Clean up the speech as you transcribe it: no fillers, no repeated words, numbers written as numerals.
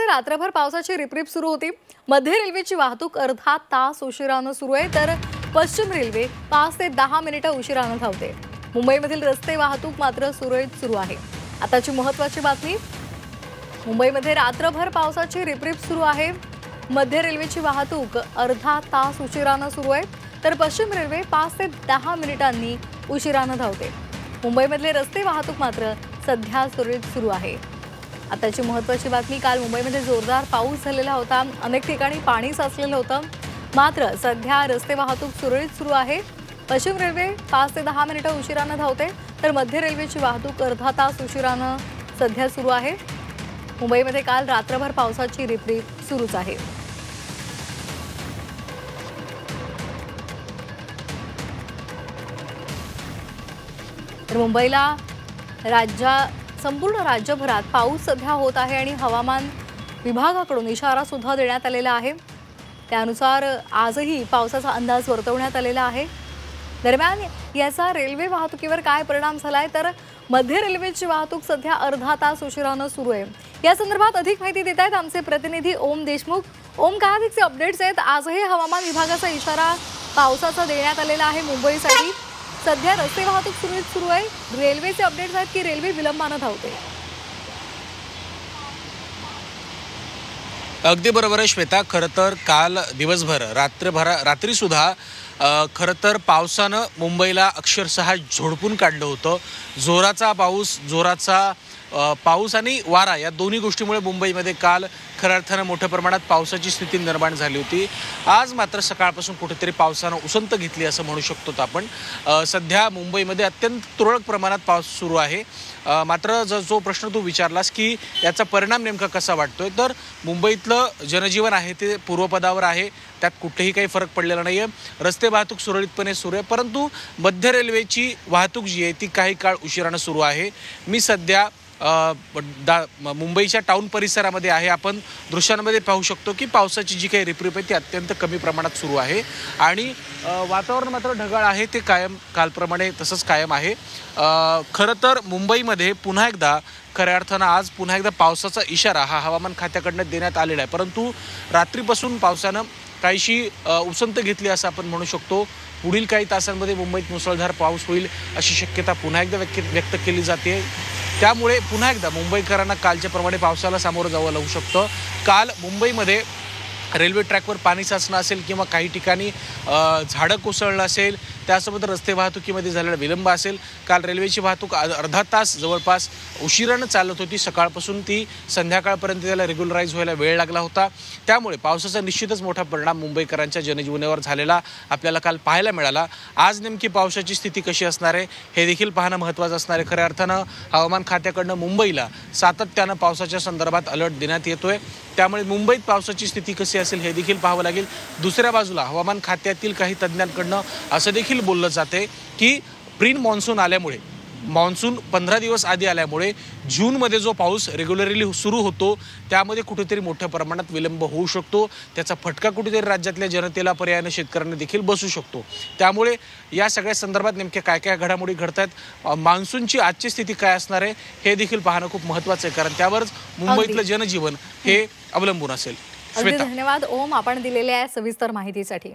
रात्रभर पावसाची रिपरिप सुरू होती। मध्य रेल्वेची वाहतूक अर्धा तास उशिराने सुरू आहे, तर पश्चिम रेल्वे 5 ते 10 मिनिटे उशिराने धावते। मुंबईमधील रस्ते वाहतूक मात्र सुरळीत सुरू आहे। आताची महत्त्वाची बातमी, मुंबईमध्ये रात्रभर पावसाची रिपरिप सुरू आहे। मध्य रेल्वेची वाहतूक अर्धा तास उशिराने सुरू आहे, तर पश्चिम रेल्वे 5 ते 10 मिनिटांनी उशिराने धावते। मुंबईमधले रस्ते वाहतूक मात्र सध्या सुरळीत सुरू आहे। आताची महत्त्वाची बातमी, काल मुंबईमध्ये जोरदार पाऊस झालेला होता, अनेक ठिकाणी पाणी साचलेलं होतं, मात्र सध्या रस्ते वाहतूक सुरळीत सुरू आहे। पश्चिम रेल्वे 5 ते 10 मिनिटे उशिराने धावते, तर मध्य रेल्वेची वाहतूक अर्धा तास उशिराने सध्या सुरू आहे। मुंबईमध्ये काल रात्रभर पावसाची रिपरिप सुरूच आहे। तर मुंबईला संपूर्ण राज्यभरात पाऊस सध्या होत आहे आणि हवामान विभागाकडून इशारा सुद्धा देण्यात आलेला आहे। त्यानुसार आजही पावसाचा अंदाज वर्तवण्यात आलेला आहे। दरम्यान याचा रेल्वे वाहतुकीवर काय परिणाम झालाय, तर मध्य रेल्वेची वाहतूक सध्या अर्धा तास उशिराने सुरू आहे। या संदर्भात अधिक माहिती देत आहेत आमचे प्रतिनिधी ओम देशमुख। ओम, काय अधिकचे अपडेट्स आहेत? आजही हवामान विभागाचा इशारा पावसाचा देण्यात आलेला आहे मुंबईसाठी। सध्या रस्ते वाहतूक सुरळीत सुरू आहे, रेल्वेचे अपडेट्स आहेत की रेल्वे विलंबाने धावते? अगदी बरोबर आहे श्वेता। खरं तर काल दिवसभर रात्री सुद्धा खरं तर पावसानं मुंबईला अक्षरशः झोडपून काढलं होतं। जोराचा पाऊस आणि वारा या दोन्ही गोष्टीमुळे मुंबईमध्ये काल खऱ्या अर्थानं मोठ्या प्रमाणात पावसाची स्थिती निर्माण झाली होती। आज मात्र सकाळपासून कुठेतरी पावसानं उसंत घेतली असं म्हणू शकतो आपण। सध्या मुंबईमध्ये अत्यंत तुरळक प्रमाणात पाऊस सुरू आहे। मात्र जो प्रश्न तू विचारलास की याचा परिणाम नेमका कसा वाटतोय, तर मुंबईतलं जनजीवन आहे ते पूर्वपदावर आहे, त्यात कुठेही काही फरक पडलेला नाही आहे। रस्ते वाहतूक सुरळीतपणे सुरू आहे, परंतु मध्य रेल्वेची वाहतूक जी आहे ती काही काळ उशिरानं सुरू आहे। मी सध्या मुंबईच्या टाउन परिसरामध्ये आहे। आपण दृश्यांमध्ये पाहू शकतो की पावसाची जी काही रिपरिप आहे ती अत्यंत कमी प्रमाणात सुरू आहे आणि वातावरण मात्र ढगाळ आहे, ते कालप्रमाणे तसंच कायम आहे। खरं तर मुंबईमध्ये पुन्हा एकदा खऱ्या अर्थानं आज पुन्हा एकदा पावसाचा इशारा हा हवामान खात्याकडनं देण्यात आलेला आहे, परंतु रात्रीपासून पावसानं काहीशी उसंत घेतली असं आपण म्हणू शकतो। पुढील काही तासांमध्ये मुंबईत मुसळधार पाऊस होईल अशी शक्यता पुन्हा एकदा व्यक्त केली जाते। त्यामुळे पुन्हा एकदा मुंबईकरांना कालच्या प्रमाणे पावसाला सामोरं जावं लागू शकतं। काल मुंबईमध्ये रेल्वे ट्रॅकवर पाणी साचणं असेल किंवा काही ठिकाणी झाडं कोसळलं असेल, त्यासोबत रस्ते वाहतुकीमध्ये झालेला विलंब असेल। काल रेल्वेची वाहतूक अर्धा तास जवळपास उशिरानं चालत होती, सकाळपासून ती संध्याकाळपर्यंत त्याला रेग्युलराईज व्हायला वेळ लागला होता। त्यामुळे पावसाचा निश्चितच मोठा परिणाम मुंबईकरांच्या जनजीवनावर झालेला आपल्याला काल पाहायला मिळाला। आज नेमकी पावसाची स्थिती कशी असणार आहे हे देखील पाहणं महत्त्वाचं असणार आहे। खऱ्या अर्थानं हवामान खात्याकडनं मुंबईला सातत्यानं पावसाच्या संदर्भात अलर्ट देण्यात येतोय, त्यामुळे मुंबईत पावसाची स्थिती कशी असेल हे देखील पाहावं लागेल। दुसऱ्या बाजूला हवामान खात्यातील काही तज्ज्ञांकडनं असं देखील बोललं जाते की प्री मॉन्सून आल्यामुळे, मॉन्सून 15 दिवस आधी आल्यामुळे जूनमध्ये जो पाऊस रेग्युलरली सुरू होतो त्यामध्ये कुठेतरी मोठ्या प्रमाणात विलंब होऊ शकतो। त्याचा फटका कुठेतरी राज्यातल्या जनतेला, पर्यायाने शेतकऱ्यांना देखील बसू शकतो। त्यामुळे या सगळ्या संदर्भात नेमक्या काय काय घडामोडी घडत आहेत, मान्सूनची आजची स्थिती काय असणार आहे हे देखील पाहणं खूप महत्त्वाचं आहे, कारण त्यावरच मुंबईतलं जनजीवन हे अवलंबून असेल। धन्यवाद ओम, आपण दिलेल्या सविस्तर माहितीसाठी।